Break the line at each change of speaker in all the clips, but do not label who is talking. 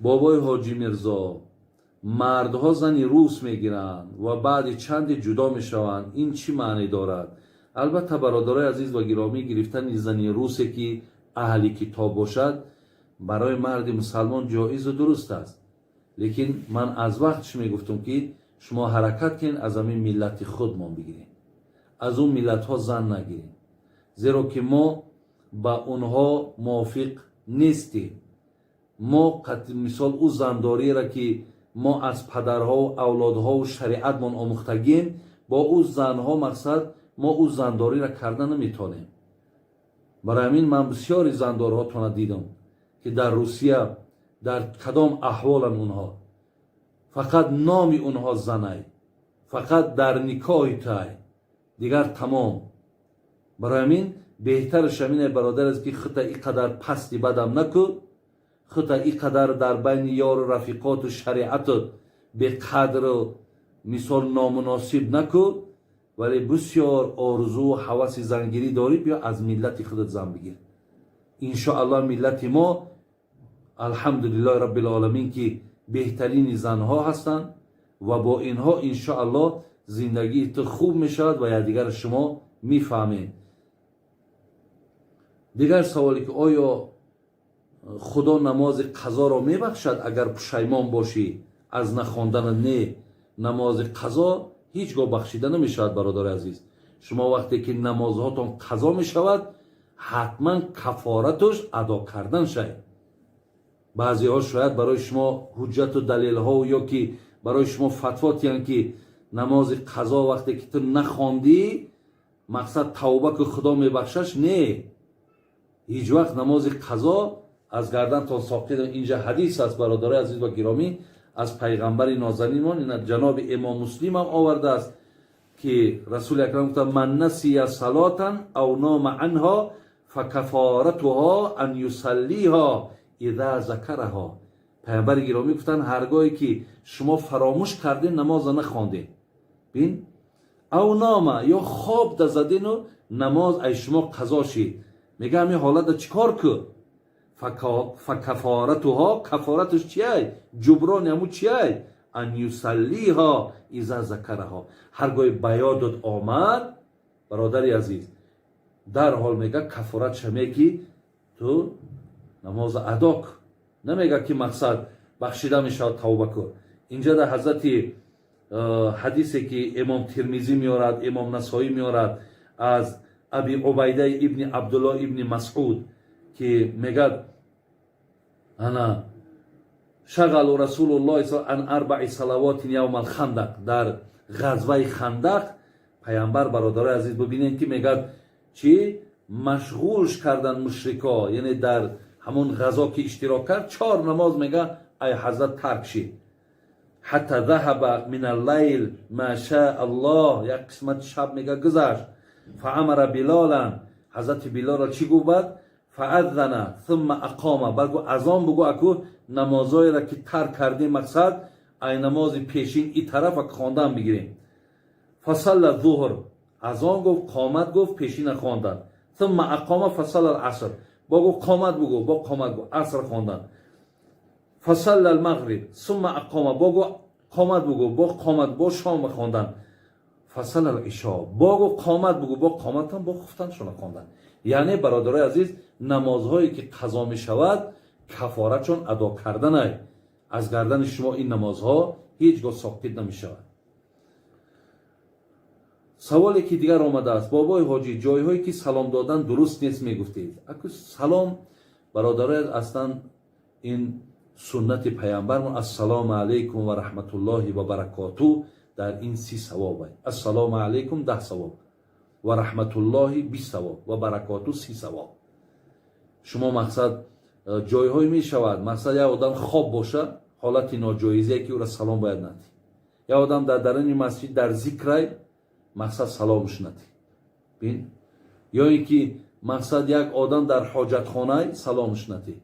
бобои ҳоҷӣ мирзо, мардҳо зани рус мегиранд ва баъди чанде ҷудо мешаванд. Ин чӣ маъне дорад? албатта бародарои азиз ва гиромӣ, гирифтани зани русе ки аҳли китоб бошад барои марди мусалмон ҷоизу дуруст аст. лекин ман аз вақтш мегуфтам ки шумо ҳаракат кунед, аз ҳамин миллати худмон бигирем, аз он миллатҳо зан нагирем, зеро ки мо ба онҳо мувофиқ нестем. мо мисол ӯ зандориеро ки мо аз падарҳову авлодҳову шариатмон омӯхтагем, бо ӯ занҳо мақсад мо ӯ зандориро карда наметонем. барои ҳамин ман бисёри зандорҳотона дидам ки дар Русия дар кадом аҳволанд онҳо, фақат номи онҳо занай, фақат дар никоҳи тай, дигар тамом. барои ҳамин беҳтараш ҳамине бародар аст ки хута ин қадар пасти бадам накун, хута ин қадар дар байни ёру рафиқоту шариату беқадру мисол номуносиб накун, вале бисёр орзу ҳаваси зангирӣ дорӣ, биё аз миллати худат зан бигир. иншоаллоҳ миллати мо алҳамдулиллоҳи раббил оламин ки беҳтарини занҳо ҳастанд ва бо инҳо иншоаллоҳ зиндагии ту хуб мешавад ва якдигар шумо мефаҳмед. дигар саволе ки оё худо намози қазоро мебахшад агар пушаймон бошӣ аз нахонданад? не, намози қазо ҳеҷ гоҳ бахшида намешавад. бародари азиз, шумо вақте ки намозҳотон қазо мешавад, ҳатман кафоратуш адо кардан шавад. баъзеҳо шояд барои шумо ҳуҷҷату далелҳо ё ки барои шумо фатво диҳанд ки намози қазо вақте ки ту нахондӣ мақсад тавба ки худо мебахшаш. не, ҳеҷ вақт намози қазо аз гардантон соқидам. инҷа ҳадис аст бародарои азиз ва гиромӣ аз пайғамбари нозанинмон, ина ҷаноби имом муслим ҳам овардааст ки расули акрам гуфтанд: ман насия салотан ав нома анҳо факафоратуҳо ан юсаллиҳо иза закараҳо. пайғамбари гиромӣ гуфтанд ҳаргоҳе ки шумо фаромӯш кардем, намоза нахондем, бин ав нома ё хоб дазадину намоз ай шумо қазо шид, мега ҳамин ҳолатда чӣ кор кӯ? факафоратуҳо, кафоратуш чиай? ҷуброни ҳамун чиай? ан юсаллиҳо иза закараҳо. ҳаргоҳи ба ёдот омад, бародари азиз, дарҳол мега кафорат шаме ки ту намоза адо кун. намега ки мақсад бахшида мешавад, тавба кун. инҷа дар ҳазрати ҳадисе ки имом тирмизӣ меорад, имом насоӣ меорад аз аби убайдаи ибни абдуллоҳ ибни масъуд ки мегад ана шағалу расулуллоҳи ан арбаи салавотин явмал хандақ. дар ғазваи хандақ пайғамбар, бародарои азиз, бубинем ки мегад чи машғулш кардан мушрико, яъне дар ҳамон ғазо ки иштирок кард 4 намоз мега ай ҳазрат тарк шид. ҳатта заҳаба мин аллайл ма шаа аллоҳ, як қисмати шаб мега гузашт. фаамара билолан, ҳазрати билолро чӣ гуфт? бад фааззана сумма ақома, багу азон бугу аку намозоеро ки тарк кардем, мақсад ай намози пешин и тарафа хондан бигирем. фасалла зуҳр, азон гуфт, қомат гуфт, пешина хондан. сумма ақома фасалла аср, багу қомат бугу, бо қомат гуфт, аср хондан. фасалла алмағриб, сумма ақома, багу қомат бугу, бо қомат, бо шом хондан. фасалла алишо, багу қомат бугу, бо қоматам, бо хуфтаншона хондан. яъне бародарои азиз, намозҳое ки қазо мешавад, кафоратшон адо карданай. аз гардани шумо ин намозҳо ҳеҷ гоҳ соқит намешавад. саволе ки дигар омадааст: бобои ҳоҷӣ, ҷойҳое ки салом додан дуруст нест мегуфтед. аку салом, бародарои аслан ин суннати пайғамбармон, ассалому алайкум ва раҳматуллоҳи ва баракоту, дар ин 30 савоб аст. ассалому алайкум 10 савоб ва раҳматуллоҳи 20 савоб ва баракоту 30 савоб. шумо мақсад ҷойҳое мешавад, мақсад як одам хоб боша, ҳолати ноҷоизие ки ӯра салом бояд надӣ. як одам дар даруни масҷид дар зикрай, мақсад саломш надӣ. бин ё ин ки мақсад як одам дар ҳоҷатхонай, саломш надӣ.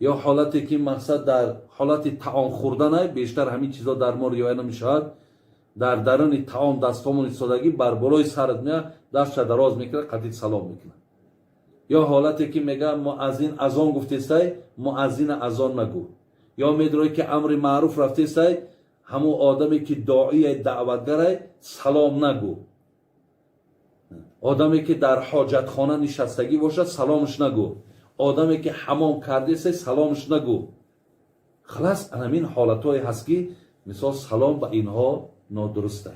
ё ҳолате ки мақсад дар ҳолати таом хӯрданай, бештар ҳамин чизо дар мо риоя намешавад. дар даруни таом дастомон истодагӣ бар болои сарат меяд, дастша дароз мекунад, қадид салом мекунад. یا حالتی که میگه مؤذن اذان گفته سای مؤذن اذان مگو، یا میدروی که امر معروف رفته سای همو آدمی که داعی دعوتگره سلام نگو، آدمی که در حاجت خانه نشستگی باشد سلامش نگو، آدمی که حمام کرده سای سلامش نگو. خلاص همین حالتهای هست که مثال سلام به اینها نادرسته.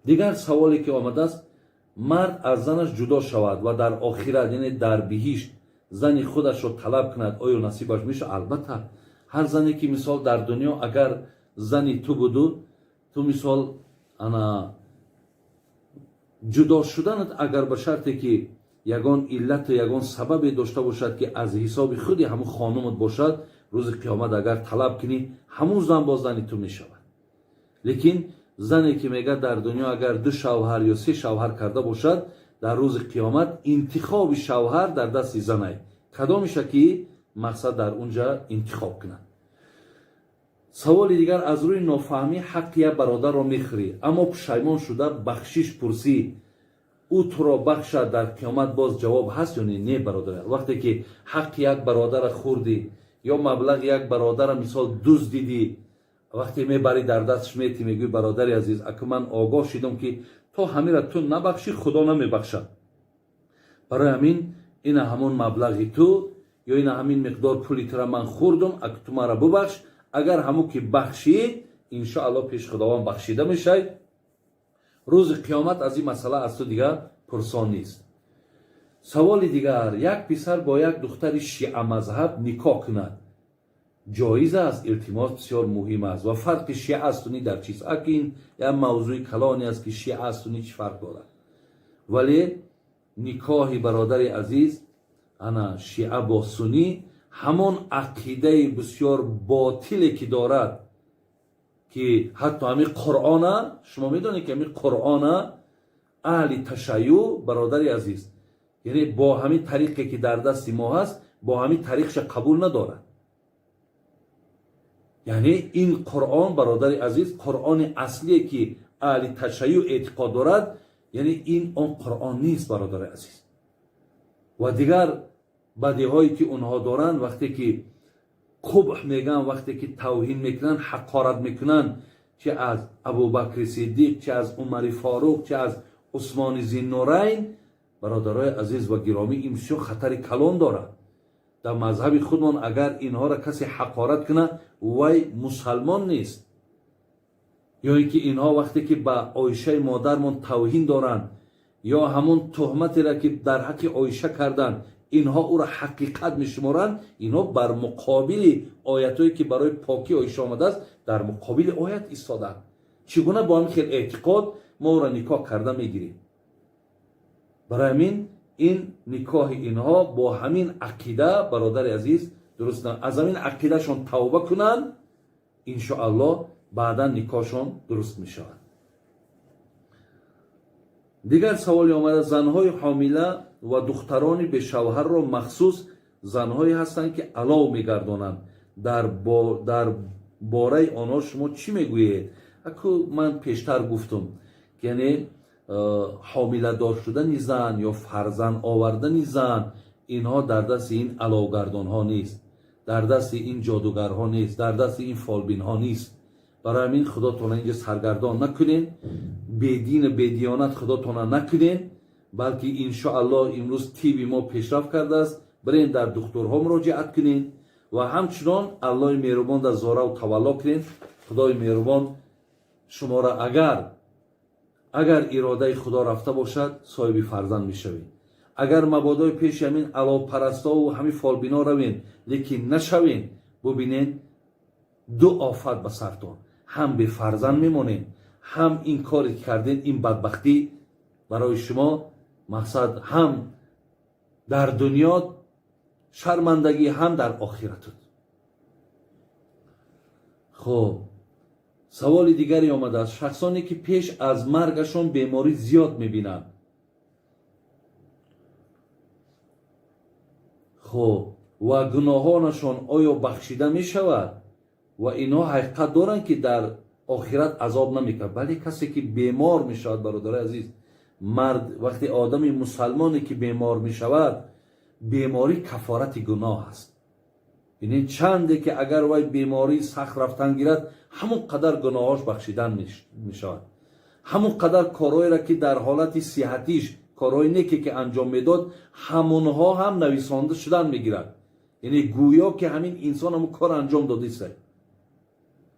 دیگر سوالی که آمده است، مرد از زنش جدا شود و در آخرت یعنی در بهشت زنی خودش رو طلب کند، آیا نصیبش میشه؟ البته هر زنی که مثال در دنیا اگر زنی تو بودو، تو مثال انا جدا شدنت اگر به شرطی که یگان علت یگان سببی داشته باشد که از حساب خودی همون خانمت باشد، روز قیامت اگر طلب کنی همون زن با زنی تو میشود. لیکن زنی که میگه در دنیا اگر 2 شوهر یا 3 شوهر کرده باشد، در روز قیامت انتخاب شوهر در دست زنه، کدامشه که مقصد در اونجا انتخاب کنه. سوال دیگر، از روی نافهمی حق یک برادر را میخوری اما پشیمان شده بخشش پرسی، او تو را بخشد، در قیامت باز جواب هست یا نه برادر؟ وقتی که حق یک برادر خوردی یا مبلغ یک برادر مثال دزدیدی، وقتی میبری در دستش میتی میگوی برادر عزیز اگه من آگاه شدم که تو همین را تو نبخشی خدا نمیبخشد، برای همین این همون مبلغی تو یا این همین مقدار پولی تو را من خوردم، اگه تو مرا ببخش، اگر همون که بخشید انشاءالله پیش خداوند بخشیده میشه. روز قیامت از این مسئله از تو دیگر پرسان نیست. سوال دیگر، یک پسر با یک دختر شیعه مذهب نکاح کند جایز است؟ التماس بسیار مهم است. و فرق شیعه سنی در چیست؟ این یک موضوع کلانی است که شیعه سنی چه فرق دارد، ولی نکاح برادر عزیز انا شیعه با سنی همان عقیده بسیار باطلی که دارد که حتی همین قرآن، شما میدونید که همین قرآن اهل تشیع برادر عزیز یعنی با همین طریقی که در دست ما هست با همین طریقش قبول ندارد. یعنی این قرآن برادر عزیز قرآن اصلی که اهل تشیع اعتقاد دارد، یعنی این اون قرآن نیست برادر عزیز. و دیگر بدی هایی که اونها دارن، وقتی که قبح میگن، وقتی که توهین میکنن، حقارت میکنن، چه از ابوبکر صدیق، چه از عمر فاروق، چه از عثمان ذوالنورین، برادرای عزیز و گرامی این بسیار خطر کلان دارد. در مذهب خودمان اگر اینها را کسی حقارت کنه وای مسلمان نیست. یا اینکه اینها وقتی که به عایشه مادرمان توهین دارن یا همون تهمتی را که در حق عایشه کردن اینها او را حقیقت میشمارن، اینها بر مقابل آیتایی که برای پاکی عایشه آمده است در مقابل آیت ایستادن. چگونه با همین خیلی اعتقاد ما او را نکاح کرده میگیریم؟ برای همین این نکاح اینها با همین عقیده برادر عزیز درست نه. از همین عقیده شون توبه کنن انشاءالله بعدا نکاحشون درست می شود. دیگر سوالی آمده، زنهای حامله و دخترانی به شوهر را مخصوص زنهایی هستند که علاو می گردانند، در باره آنها شما چی می گویید؟ اکو من پیشتر گفتم که یعنی حامله دار شدن زن یا فرزند آوردن زن اینها در دست این علاوگردان ها نیست، در دست این جادوگرها نیست، در دست این فالبین ها نیست. برای همین خداتون اینجا سرگردان نکنین، بدین بدیانت خداتون نکنین، بلکه انشاءالله امروز تیبی ما پیشرفت کرده است، برین در دکترها مراجعت کنین و همچنان الله مهربان در زاره و تولا کنین. خدای مهربان شما را اگر اراده خدا رفته باشد صاحب فرزند میشوید. اگر مبادای پیش همین علاو پرستا و همین فالبینا روین لیکن نشوین، ببینین دو آفت به سرتون، هم به فرزند میمونین، هم این کاری کردین این بدبختی برای شما مقصد هم در دنیا شرمندگی هم در آخرت. خب سوال دیگری آمده است، شخصانی که پیش از مرگشون بیماری زیاد میبینن، خب و گناهانشون آیا بخشیده میشود؟ و اینا حقیقت دارن که در آخرت عذاب نمیکنه. ولی کسی که بیمار میشود برادر عزیز مرد وقتی آدم مسلمانی که بیمار می شود، بیماری کفارت گناه است. یعنی چنده که اگر وای بیماری سخت رفتن گیرد، همون قدر گناهاش بخشیدن می شود. همون قدر کارهایی را که در حالت صحتیش کارهای نیکی که انجام میداد، همونها هم نویسانده شدن میگیرد. یعنی گویا که همین انسان هم کار انجام دادیسته.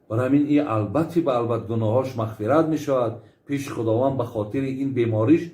برای همین این البته به البته گناهاش مغفرت می شود پیش خداوند به خاطر این بیماریش